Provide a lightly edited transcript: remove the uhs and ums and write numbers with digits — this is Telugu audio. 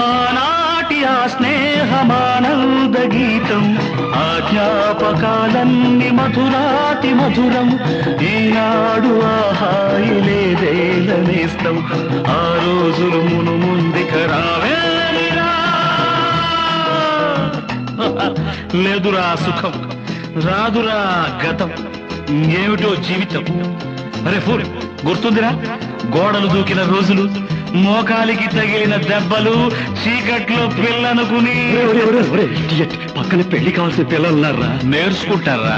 ఆనాటి ఆ స్నేహమానంద గీతం, ఆ జ్ఞాపకాలన్నీ మధురాతి మధురం. ఈనాడు ఆ హాయి లేదేలనేస్తం, ఆ రోజులు మును ముందుక రావేరా. లేదురా సుఖం, రాదురా గతం, ఏమిటో జీవితం. అరే ఫూల్, గుర్తుందిరా గోడలు దూకిన రోజులు, మోకాలికి తగిలిన దెబ్బలు, చీకట్లో పిల్లనుకుని. పక్కన పెళ్లి కావాల్సిన పిల్లలున్నారా? నేర్చుకుంటారా?